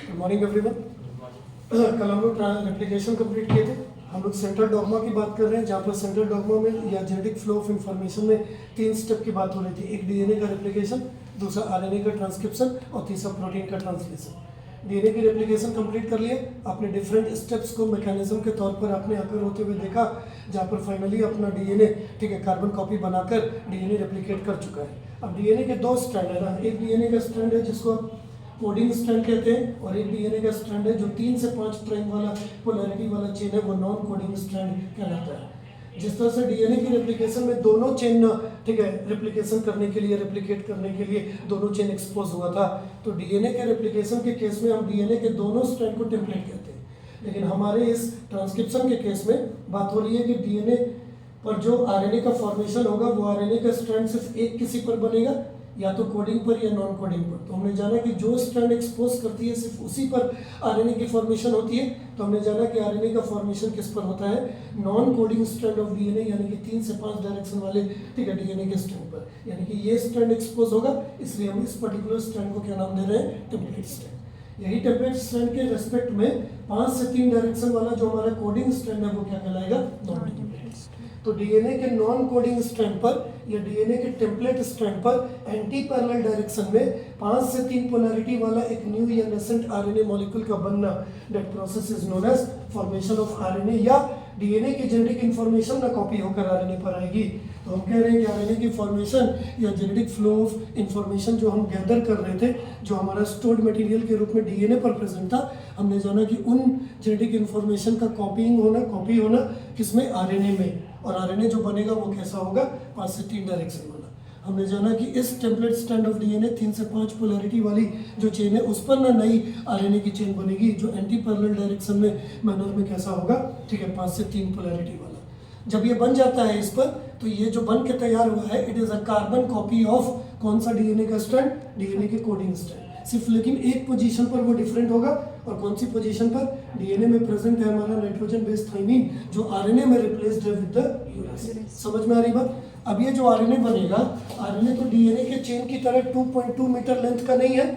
Good morning everyone. कल हम लोग एप्लीकेशन कंप्लीट किए थे। हम लोग सेंट्रल डॉग्मा की बात कर रहे हैं, जहाँ पर सेंट्रल डॉग्मा में या जेनेटिक फ्लो ऑफ इंफॉर्मेशन में 3 स्टेप की बात हो रही थी। एक डीएनए का रेप्लिकेशन, दूसरा आरएनए का ट्रांसक्रिप्शन और तीसरा प्रोटीन का ट्रांसलेशन। डीएनए की रेप्लिकेशन कंप्लीट कर लिया आपने। डिफरेंट स्टेप्स को मैकेनिज्म के तौर पर आपने अगर होते हुए देखा, जहाँ पर फाइनली अपना डीएनए ठीक है कार्बन कॉपी बनाकर डीएनए रेप्लिकेट कर चुका है। अब डीएनए के 2 स्ट्रैंड है ना, एक डीएनए का स्ट्रैंड है जिसको कोडिंग स्ट्रैंड कहते हैं, और एक डीएनए का स्ट्रैंड है जो 3 से 5 प्राइम वाला पोलैरिटी वाला चेन है, वो नॉन कोडिंग स्ट्रैंड कहलाता है। जिस तरह से डीएनए की रेप्लिकेशन में दोनों चेन ठीक है रेप्लिकेशन करने के लिए, रेप्लिकेट करने के लिए दोनों चेन एक्सपोज हुआ था, तो डीएनए के रेप्लिकेशन के केस में हम डीएनए के दोनों स्ट्रैंड को टेम्पलेट कहते हैं। लेकिन हमारे इस ट्रांसक्रिप्शन के केस में बात हो रही है कि डीएनए पर जो आरएनए का फॉर्मेशन होगा वो आरएनए का स्ट्रैंड सिर्फ एक किसी पर बनेगा, या तो कोडिंग पर या नॉन कोडिंग पर। तो हमने जाना कि जो स्ट्रैंड एक्सपोज करती है सिर्फ उसी पर आरएनए की फॉर्मेशन होती है। तो हमने जाना कि आरएनए का फॉर्मेशन किस पर होता है, non coding strand of DNA, यानी कि 3 से 5 डायरेक्शन वाले ठीक है डीएनए के स्ट्रैंड पर। यानी कि ये स्ट्रैंड एक्सपोज होगा, इसलिए हम इस पर्टिकुलर स्ट्रैंड को क्या नाम दे रहे हैं, टेम्पलेट स्ट्रैंड। यही टेम्पलेट स्ट्रैंड के रेस्पेक्ट में 5 से 3 डायरेक्शन वाला जो हमारा कोडिंग स्ट्रैंड है वो क्या कहलाएगा, नॉन टेम्पलेट। तो डीएनए के नॉन कोडिंग स्ट्रैंड पर या डीएनए के टेम्पलेट स्ट्रैंड पर एंटी पैरेलल डायरेक्शन में 5 से 3 पोलैरिटी वाला एक न्यू या नेसेंट आरएनए मॉलिक्यूल का बनना, that process is known as formation of RNA. या डीएनए की जेनेटिक इंफॉर्मेशन ना कॉपी होकर आरएनए पर आएगी। तो हम कह रहे हैं कि आरएनए की फॉर्मेशन या जेनेटिक फ्लो ऑफ इंफॉर्मेशन जो हम गैदर कर रहे थे, जो हमारा स्टोर्ड मटेरियल के रूप में डीएनए पर प्रेजेंट था, हमने जाना कि उन जेनेटिक इंफॉर्मेशन का कॉपी होना किसमें, आरएनए में। और आरएनए जो बनेगा वो कैसा होगा, 5 से 3 डायरेक्शन वाला। हमने जाना कि इस टेम्पलेट स्ट्रैंड ऑफ डीएनए 3 से 5 पोलैरिटी वाली जो चेन है उस पर ना नई आरएनए की चेन बनेगी, जो एंटी पैरेलल डायरेक्शन में मैनर में कैसा होगा, ठीक है 5 से 3 पोलैरिटी वाला। जब ये बन जाता है इस पर, तो ये जो बन के तैयार हुआ है, it is a carbon copy of कौन सा डीएनए का स्ट्रैंड, डीएनए के कोडिंग स्ट्रैंड। सिर्फ लेकिन एक पोजीशन पर वो डिफरेंट होगा, और कौन सी पोजीशन पर, डीएनए में प्रेजेंट है हमारा नाइट्रोजन बेस थाइमिन, जो आरएनए में रिप्लेस्ड है विद द यूरेसिल। समझ में आ रही बात। अब ये जो आरएनए बनेगा, आरएनए तो डीएनए के चेन की तरह 2.2 मीटर लेंथ का नहीं है।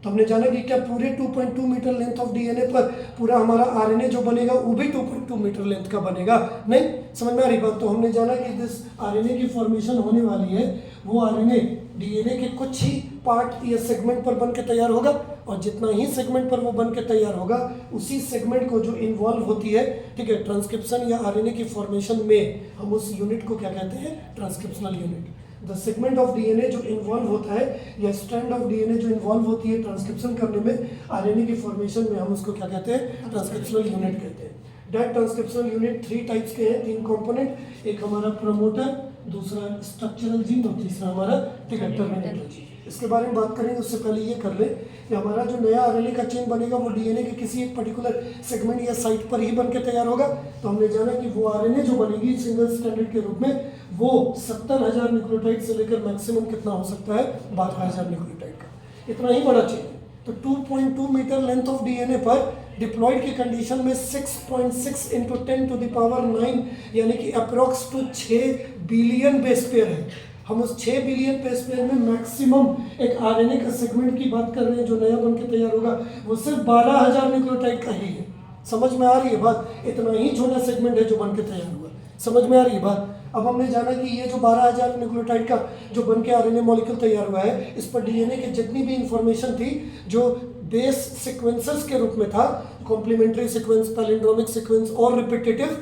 तो हमने जाना कि क्या पूरे 2.2 मीटर लेंथ ऑफ डीएनए पर पूरा हमारा आरएनए जो बनेगा वो भी 2.2 मीटर लेंथ का बनेगा, नहीं। समझ में आ रही बात। तो हमने जाना कि जिस आरएनए की फॉर्मेशन होने वाली है वो आरएनए डीएनए के कुछ ही पार्ट या सेगमेंट पर बन के तैयार होगा, और जितना ही सेगमेंट पर वो बन के तैयार होगा, उसी सेगमेंट को जो इन्वॉल्व होती है ठीक है ट्रांसक्रिप्शन या आरएनए की फॉर्मेशन में, हम उस यूनिट को क्या कहते हैं, transcriptional unit. The segment of DNA जो इन्वॉल्व होता है या स्ट्रैंड ऑफ डीएनए जो इन्वॉल्व होती है ट्रांसक्रिप्शन करने में, आरएनए की फॉर्मेशन में, हम उसको क्या कहते हैं, ट्रांसक्रिप्शनल यूनिट कहते हैं। दैट ट्रांसक्रिप्शनल यूनिट 3 टाइप्स के हैं, 3 कंपोनेंट। एक हमारा प्रमोटर, दूसरा स्ट्रक्चरल जीन और तीसरा हमारा टर्मिनेटर जीन। इसके बारे में बात करेंगे उससे पहले ये कर ले कि हमारा जो नया आरएनए का चेन बनेगा वो डीएनए के किसी एक पर्टिकुलर सेगमेंट या साइट पर ही बन के तैयार होगा। तो हमने जाना कि वो आरएनए जो बनेगी सिंगल स्ट्रैंडेड के रूप में, वो 70,000 न्यूक्लियोटाइड से लेकर मैक्सिमम कितना हो सकता है, 12,000 न्यूक्लियोटाइड का। इतना ही बड़ा चेन है। तो 2.2 मीटर लेंथ ऑफ डीएनए पर डिप्लॉयड की कंडीशन में 6.6 इंटू 10 टू द पावर 9 यानी कि approx to 6 billion base pair है। हम उस 6 बिलियन बेस पेयर में मैक्सिमम एक आरएनए का सेगमेंट की बात कर रहे हैं जो नया बन के तैयार होगा, वो सिर्फ 12,000 न्यूक्लियोटाइड का ही है। समझ में आ रही है बात। इतना ही छोटा सेगमेंट है जो बन के तैयार हुआ। समझ में आ रही है बात। अब हमने जाना कि ये जो 12,000 न्यूक्लियोटाइड का जो बन के आरएनए मॉलिक्यूल तैयार हुआ है, इस पर डीएनए की जितनी भी इंफॉर्मेशन थी जो बेस सीक्वेंसेस के रूप में था, कॉम्प्लीमेंट्री सीक्वेंस, पैलिंड्रोमिक सीक्वेंस और रिपीटेटिव,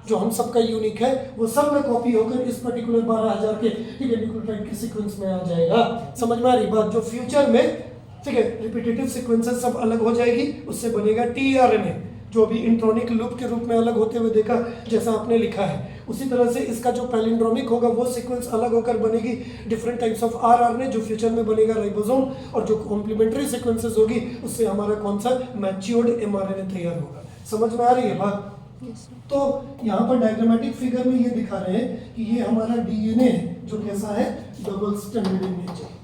जो हम सबका यूनिक है, वो सब में कॉपी होकर इस पर्टिकुलर 12,000 के ठीक है न्यूक्लियोटाइड के सीक्वेंस में आ जाएगा। समझ में आ रही बात। जो फ्यूचर में ठीक है रिपीटेटिव सीक्वेंसेस सब अलग हो जाएगी, उससे बनेगा टीआरएनए, जो भी इंट्रोनिक लूप के रूप में अलग होते हुए देखा जैसा आपने लिखा है। उसी तरह से इसका जो पैलिंड्रोमिक होगा वो सीक्वेंस अलग होकर बनेगी डिफरेंट टाइप्स ऑफ आरआरएनए, जो फ्यूचर में बनेगा राइबोसोम। और जो कॉम्प्लीमेंट्री सीक्वेंसेस होगी उससे हमारा कौन सा मैच्योर्ड एमआरएनए तैयार होगा। समझ में आ रही है बात। तो यहाँ पर डायग्रामेटिक फिगर में ये दिखा रहे हैं कि ये हमारा डीएनए जो कैसा है, डबल स्टैंडर्ड इन नेचर।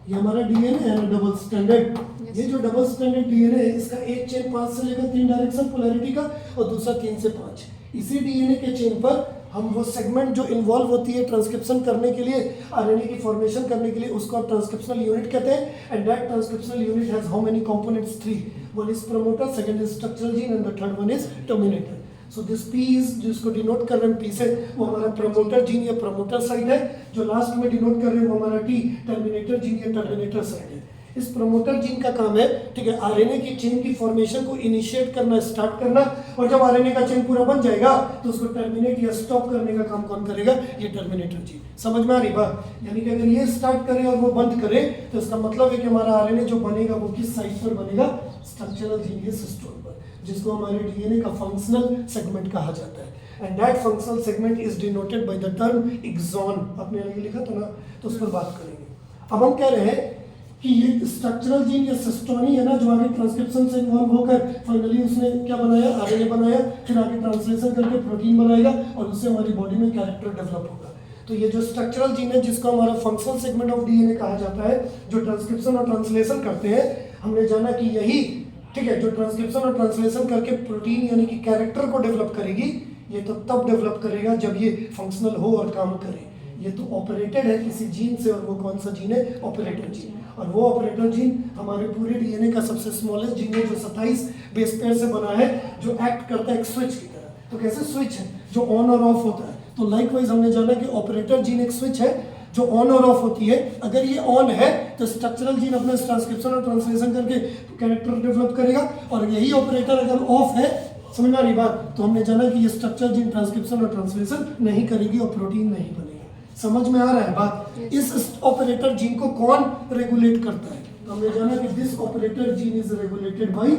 ये हमारा डीएनए है ना, डबल स्टैंडर्ड। ये जो डबल स्टैंडर्ड डीएनए है, इसका एक चेन 5 से लेकर 3 डायरेक्शन पोलैरिटी का, और दूसरा 3 से 5। इसी डीएनए के चेन पर हम वो सेगमेंट जो इन्वॉल्व होती है ट्रांसक्रिप्शन करने के लिए, आरएनए की फॉर्मेशन करने के लिए, उसको आप ट्रांसक्रिप्शनल यूनिट कहते हैं। And that transcriptional unit has how many components, 3। One is promoter, second is structural gene and the third one is terminator. So this P is, जिसको डिनोट कर रहे हैं पी से, वो हमारा प्रमोटर जीन या प्रमोटर साइड है। जो लास्ट में डिनोट कर रहे हैं वो हमारा टी टर्मिनेटर जीन या टर्मिनेटर साइड है। इस प्रमोटर जीन का काम है, ठीक है, आरएनए की चेन की फॉर्मेशन को इनिशिएट करना, स्टार्ट करना, और जब आरएनए का चेन पूरा बन जाएगा तो उसको टर्मिनेट या स्टॉप करने का काम कौन करेगा? ये टर्मिनेटर जीन। समझ में आ रही बात? यानी कि अगर ये स्टार्ट करे और वो बंद करे तो इसका मतलब है कि हमारा आरएनए जो बनेगा वो किस साइड पर बनेगा? स्ट्रक्चरल जीन के सिस्टोन पर, जिसको हमारे डीएनए का फंक्शनल सेगमेंट कहा जाता है। And that functional segment is denoted by the term axon. आपने आगे लिखा था ना, तो उस पर बात करेंगे। अब हम कह रहे हैं कि ये स्ट्रक्चरल जीन या सिस्टोनी है ना, जो आगे ट्रांसक्रिप्शन से इन्वॉल्व होकर फाइनली उसने क्या बनाया? आरएनए बनाया, फिर आगे ट्रांसलेशन करके प्रोटीन बनाएगा और उससे हमारी बॉडी में कैरेक्टर डेवलप होगा। तो ये जो स्ट्रक्चरल जीन है, जिसको हमारा फंक्शनल सेगमेंट ऑफ डीएनए कहा जाता है, जो ट्रांसक्रिप्शन और ट्रांसलेशन करते हैं, हमने जाना कि यही, ठीक है, जो ट्रांसक्रिप्शन और ट्रांसलेशन करके प्रोटीन यानी कि कैरेक्टर को डेवलप करेगी, ये तो तब डेवलप करेगा जब ये फंक्शनल हो और काम करे। ये तो ऑपरेटेड है किसी जीन से, और वो कौन सा जीन है? Operator gene. और वो ऑपरेटर जीन हमारे पूरे डीएनए का सबसे स्मॉलेस्ट जीन है, जो 27 बेस पेयर से बना है, जो एक्ट करता है एक स्विच की तरह। तो कैसे स्विच है? जो ऑन और ऑफ होता है। तो लाइकवाइज हमने जाना कि ऑपरेटर जीन एक स्विच है जो ऑन और ऑफ होती है। अगर ये ऑन है तो स्ट्रक्चरल जीन अपने ट्रांसक्रिप्शन और ट्रांसलेशन करके कैरेक्टर डेवलप करेगा, और यही ऑपरेटर अगर ऑफ है, समझ में आ रही बात, तो हमने जाना कि ये स्ट्रक्चरल जीन ट्रांसक्रिप्शन और ट्रांसलेशन नहीं करेगी और प्रोटीन नहीं बनेगा। समझ में आ रहा है बात? इस ऑपरेटर जीन को कौन रेगुलेट करता है? तो हमने जाना कि this operator gene is regulated by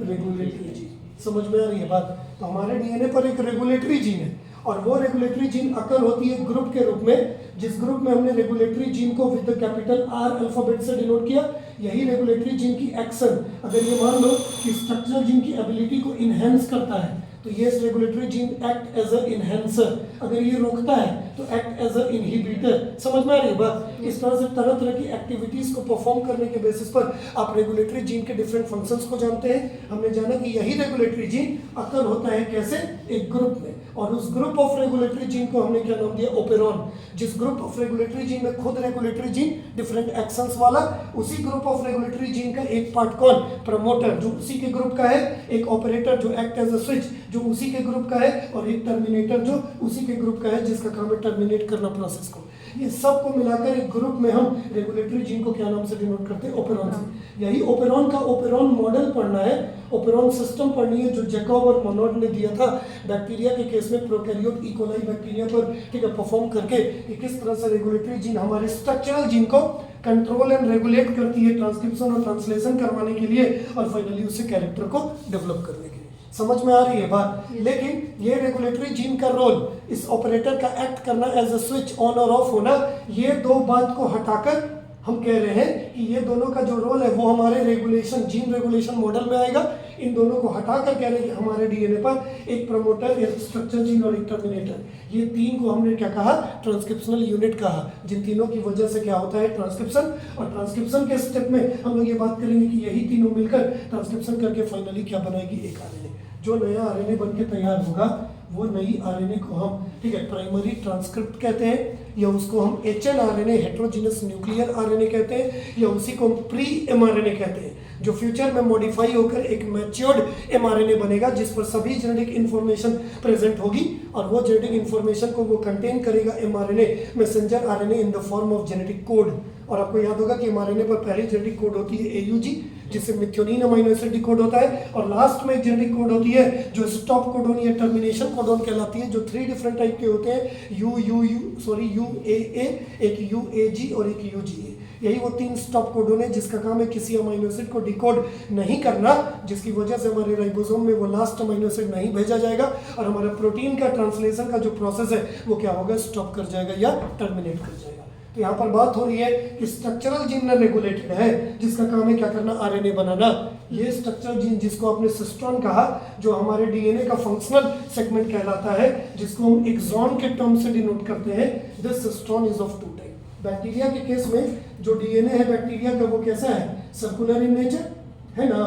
regulatory gene. समझ में आ रही है बात? तो हमारे डीएनए पर एक रेगुलेटरी जीन है, और वो रेगुलेटरी जीन अकर होती है ग्रुप के रूप में, जिस ग्रुप में हमने रेगुलेटरी जीन को with the capital R alphabet से डिनोट किया। यही रेगुलेटरी जीन की एक्शन, अगर ये मान लो कि स्ट्रक्चरल जीन की एबिलिटी को इनहेंस करता है, तो ये regulatory gene act as a enhancer. अगर ये रोकता है तो एक्ट एज अ इनहिबिटर। समझ में आ रही है बात? इस तरह से तरह तरह की एक्टिविटीज को परफॉर्म करने के बेसिस पर आप रेगुलेटरी जीन के डिफरेंट फंक्शंस को जानते हैं। हमने जाना कि यही रेगुलेटरी जीन अकर होता है कैसे? एक ग्रुप में, और उस ग्रुप ऑफ रेगुलेटरी जीन को हमने क्या नाम दिया? ओपेरॉन। जिस ग्रुप ऑफ रेगुलेटरी जीन में खुद रेगुलेटरी जीन डिफरेंट एक्शंस वाला, उसी ग्रुप ऑफ रेगुलेटरी जीन का एक पार्ट कौन? प्रमोटर, जो उसी के ग्रुप का है, एक ऑपरेटर जो एक्ट एज अ स्विच, जो उसी के ग्रुप का है, और एक टर्मिनेटर जो उसी के ग्रुप का है, जिसका काम है टर्मिनेट करना प्रोसेस को। ये सब को मिलाकर एक ग्रुप में हम रेगुलेटरी जीन को क्या नाम से डिनोट करते हैं? ओपेरॉन से। यही ओपेरॉन का ओपेरॉन मॉडल पढ़ना है, ओपेरॉन सिस्टम पढ़नी है, जो जैकब और मोनोड ने दिया था बैक्टीरिया के केस में, प्रोकैरियोट इकोलाई बैक्टीरिया पर, ठीक है, परफॉर्म करके कि किस तरह से रेगुलेटरी जीन हमारे स्ट्रक्चरल जीन को कंट्रोल एंड रेगुलेट करती है ट्रांसक्रिप्शन और ट्रांसलेशन करवाने के लिए, और फाइनली उससे कैरेक्टर को डेवलप करने के लिए। समझ में आ रही है बात? लेकिन ये रेगुलेटरी जीन का रोल, इस ऑपरेटर का एक्ट करना एज अ स्विच, ऑन और ऑफ होना, ये दो बात को हटाकर हम कह रहे हैं कि ये दोनों का जो रोल है वो हमारे रेगुलेशन, जीन रेगुलेशन मॉडल में आएगा। इन दोनों को हटाकर कह रहे हैं कि हमारे डीएनए पर एक प्रमोटर, एक स्ट्रक्चर जीन और एक टर्मिनेटर, ये तीन को हमने क्या कहा? ट्रांसक्रिप्शनल यूनिट कहा। जिन तीनों की वजह से क्या होता है? ट्रांसक्रिप्शन। और ट्रांसक्रिप्शन के स्टेप में हम लोग ये बात करेंगे कि यही तीनों मिलकर ट्रांसक्रिप्शन करके फाइनली क्या बनाएगी? एक आरएनए। जो नया आरएनए बन के तैयार होगा, वो नई आरएनए को हम, ठीक है, प्राइमरी ट्रांसक्रिप्ट कहते हैं, या उसको हम एचएनआरएनए, हेटेरोजेनस न्यूक्लियर आरएनए कहते हैं, या उसी को हम प्री एमआरएनए कहते हैं, जो फ्यूचर में मॉडिफाई होकर एक मैच्योर्ड एमआरएनए बनेगा, जिस पर सभी जेनेटिक इन्फॉर्मेशन प्रेजेंट होगी, और वो जेनेटिक इन्फॉर्मेशन को वो कंटेन करेगा mRNA, messenger RNA, in the form of genetic code. और आपको याद होगा कि एमआरएनए पर पहली जेनेटिक कोड होती है एयूजी, जिससे मिथ्योनिन अमीनो एसिड डिकोड होता है, और लास्ट में एक जेनेटिक कोड होती है जो स्टॉप कोडोन या टर्मिनेशन कोडोन कहलाती है, जो 3 डिफरेंट टाइप के होते हैं, UAA, एक UAG और एक UGA। यही वो 3 स्टॉप कोडोन है, जिसका काम है किसी अमीनो एसिड को डिकोड नहीं करना, जिसकी वजह से हमारे राइबोसोम में वो लास्ट अमीनो एसिड नहीं भेजा जाएगा, और हमारा प्रोटीन का ट्रांसलेशन का जो प्रोसेस है वो क्या होगा? स्टॉप कर जाएगा या टर्मिनेट कर जाएगा। तो यहाँ पर बात हो रही है कि स्ट्रक्चरल जीन रेगुलेटेड है, जिसका काम है क्या करना? आरएनए बनाना। ये स्ट्रक्चरल जीन, जिसको आपने सिस्टोन कहा, जो हमारे डीएनए का फंक्शनल सेगमेंट कहलाता है, जिसको हम एक्सॉन के टर्म से डिनोट करते हैं। This cistron is of 2 type. Bacteria के केस में जो डीएनए है बैक्टीरिया का, वो कैसा है? सर्कुलर इन नेचर है ना।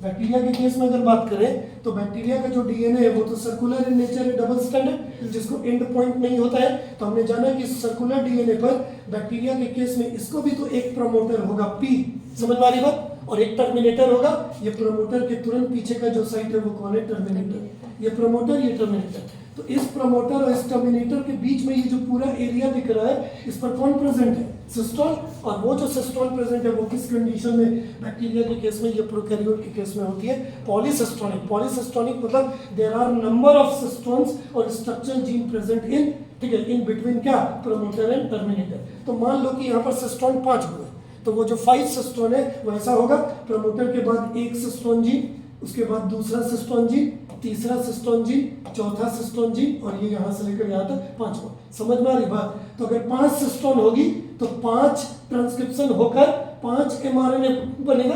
बैक्टीरिया के केस में अगर बात करें तो बैक्टीरिया का जो डीएनए है वो तो सर्कुलर इन नेचर है, डबल स्टैंडर्ड, जिसको एंड पॉइंट नहीं होता है। तो हमने जाना कि सर्कुलर डीएनए पर बैक्टीरिया के केस में इसको भी तो एक प्रमोटर होगा, पी। समझ में आ रही बात? और एक टर्मिनेटर होगा। ये प्रमोटर के तुरंत पीछे का जो साइड है वो कौन है? टर्मिनेटर। ये प्रमोटर, ये टर्मिनेटर। तो इस प्रमोटर और इस टर्मिनेटर के बीच में ये जो पूरा एरिया दिख रहा है, इस पर कौन प्रेजेंट है? सिस्टोन। और वो जो सिस्टोन प्रेजेंट है वो किस कंडीशन में? बैक्टीरिया के केस में, ये प्रोकैरियोट के केस में होती है पॉलीसिस्टोनिक। पॉलीसिस्टोनिक मतलब देयर आर नंबर ऑफ सिस्टोन्स और स्ट्रक्चरल जीन प्रेजेंट इन, ठीक है, इन बिटवीन क्या? Promoter and terminator. तो मान लो कि यहाँ पर सिस्टोन 5 हुए, तो वो जो 5 सिस्टोन है वो ऐसा होगा, प्रमोटर के बाद एक सिस्टोन जीन, उसके बाद दूसरा सिस्टोन जीन, तीसरा सिस्टोन जीन, चौथा सिस्टोन जीन, और ये यहाँ से लेकर यहाँ तक 5 हुआ। समझ में आ रही बात? तो अगर 5 सिस्टोन होगी तो 5 ट्रांसक्रिप्शन होकर 5 एमआरएनए बनेगा,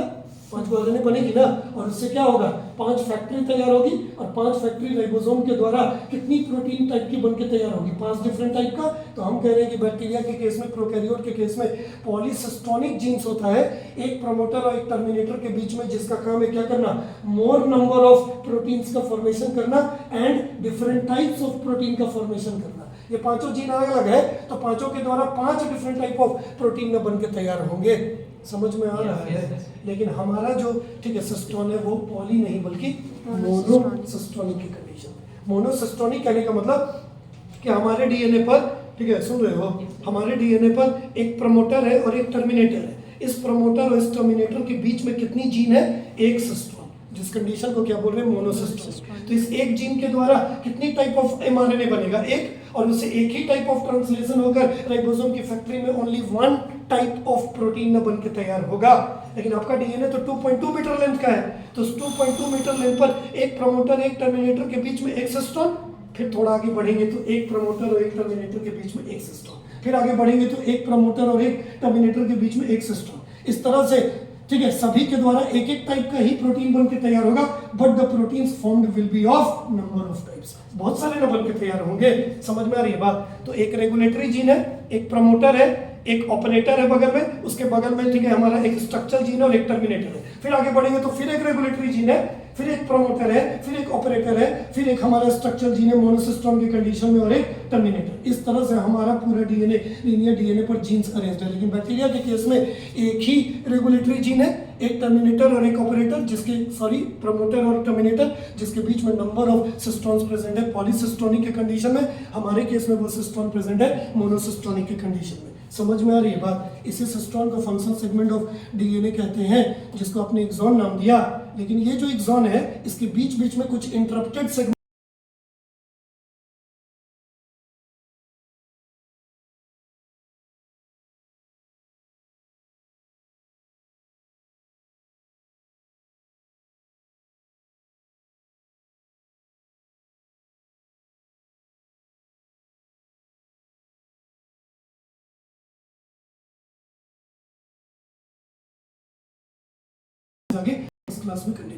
5 आरएनए बनेगी ना, और उससे क्या होगा? 5 फैक्ट्री तैयार होगी, और 5 फैक्ट्री राइबोसोम के द्वारा कितनी प्रोटीन टाइप की बनके तैयार होगी? 5 डिफरेंट टाइप का। तो हम कह रहे हैं कि बैक्टीरिया के केस में, प्रोकैरियोट के केस में पॉलीसिस्टोनिक जीन्स होता है, एक प्रमोटर और एक टर्मिनेटर के बीच में, जिसका काम है क्या करना? मोर नंबर ऑफ प्रोटीन्स का फॉर्मेशन करना and different types of protein का फॉर्मेशन करना। ये पांचों जीन अलग अलग है, तो पांचों के द्वारा 5 डिफरेंट टाइप ऑफ प्रोटीन में बनके तैयार होंगे। समझ में आ रहा है? लेकिन हमारा जो, ठीक है, सिस्टोन है वो पॉली नहीं बल्कि मोनोसिस्टोनिक की कंडीशन। मोनोसिस्टोनिक कहने का मतलब कि हमारे डीएनए पर, ठीक है, सुन रहे हो, हमारे डीएनए पर एक प्रमोटर है और एक टर्मिनेटर है। इस प्रमोटर और इस टर्मिनेटर के बीच में कितनी जीन है? एक सिस्टोन, जिस कंडीशन को क्या बोल रहे हैं? मोनोसिस्टोन। तो इस एक जीन के द्वारा कितनी टाइप ऑफ एमआरएनए बनेगा? एक, और उससे एक ही टाइप ऑफ ट्रांसलेशन होकर राइबोसोम की फैक्ट्री में ओनली 1 टाइप ऑफ प्रोटीन में बनके तैयार होगा। लेकिन आपका डीएनए तो 2.2 मीटर लेंथ का है, तो उस 2.2 मीटर लेंथ पर एक प्रमोटर एक टर्मिनेटर के बीच में एक सिस्टोन, फिर थोड़ा आगे बढ़ेंगे तो एक प्रमोटर और एक टर्मिनेटर के बीच में एक सिस्टोन, फिर आगे बढ़ेंगे तो एक प्रमोटर और एक टर्मिनेटर के बीच में एक सिस्टोन। इस तरह से, ठीक है, सभी के द्वारा एक एक टाइप का ही प्रोटीन बनके तैयार होगा, but the proteins formed will be of number of types. बहुत सारे न बनके तैयार होंगे। समझ में आ रही है बात? तो एक रेगुलेटरी जीन है, एक प्रमोटर है, एक ऑपरेटर है बगल में, उसके बगल में, ठीक है, हमारा एक स्ट्रक्चरल जीन और एक टर्मिनेटर है। फिर आगे बढ़ेंगे तो फिर एक रेगुलेटरी जीन है, फिर एक प्रमोटर है, फिर एक ऑपरेटर है, फिर एक हमारा स्ट्रक्चरल जीन है मोनोसिस्टोन की कंडीशन में, और एक टर्मिनेटर। इस तरह से हमारा पूरा डीएनए, लीनियर डीएनए पर जीन्स अरेंज्ड है। लेकिन बैक्टीरिया के केस में एक ही रेगुलेटरी जीन है, एक टर्मिनेटर और एक ऑपरेटर, जिसके, सॉरी, प्रमोटर और टर्मिनेटर, जिसके बीच में नंबर ऑफ सिस्टोन्स प्रेजेंट है पॉलीसिस्टोनिक के कंडीशन में। हमारे केस में वो सिस्टोन प्रेजेंट है मोनोसिस्टोनिक के कंडीशन में। समझ में आ रही है बात? इसी सिस्टोन को फंक्शनल सेगमेंट ऑफ डीएनए कहते हैं, जिसको आपने एक्सॉन नाम दिया। लेकिन ये जो एक्सॉन है, इसके बीच बीच में कुछ इंटरप्टेड सेगमेंट आगे इस क्लास में कंटिन्यू